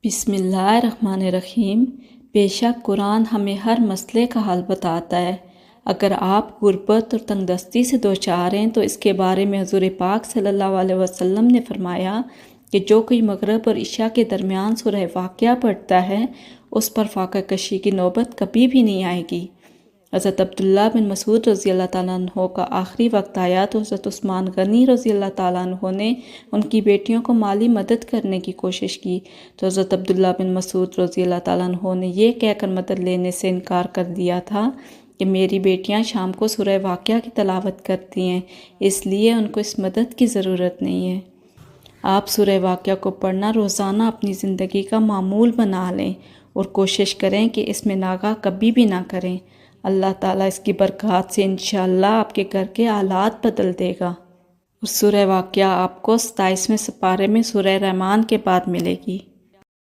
بسم اللہ الرحمن الرحیم۔ بے شک قرآن ہمیں ہر مسئلے کا حل بتاتا ہے۔ اگر آپ غربت اور تنگ دستی سے دوچار ہیں تو اس کے بارے میں حضور پاک صلی اللہ علیہ وسلم نے فرمایا کہ جو کوئی مغرب اور عشاء کے درمیان سورہ واقعہ پڑھتا ہے اس پر فاقہ کشی کی نوبت کبھی بھی نہیں آئے گی۔ حضرت عبداللہ بن مسعود رضی اللہ تعالیٰ عنہ کا آخری وقت آیا تو حضرت عثمان غنی رضی اللہ تعالیٰ عنہ نے ان کی بیٹیوں کو مالی مدد کرنے کی کوشش کی تو حضرت عبداللہ بن مسعود رضی اللہ تعالیٰ عنہ نے یہ کہہ کر مدد لینے سے انکار کر دیا تھا کہ میری بیٹیاں شام کو سورہ واقعہ کی تلاوت کرتی ہیں، اس لیے ان کو اس مدد کی ضرورت نہیں ہے۔ آپ سورہ واقعہ کو پڑھنا روزانہ اپنی زندگی کا معمول بنا لیں اور کوشش کریں کہ اس میں ناغہ کبھی بھی نہ کریں۔ اللہ تعالیٰ اس کی برکات سے انشاءاللہ آپ کے گھر کے حالات بدل دے گا۔ اور سورہ واقعہ آپ کو 27ویں سپارے میں سورہ رحمان کے بعد ملے گی۔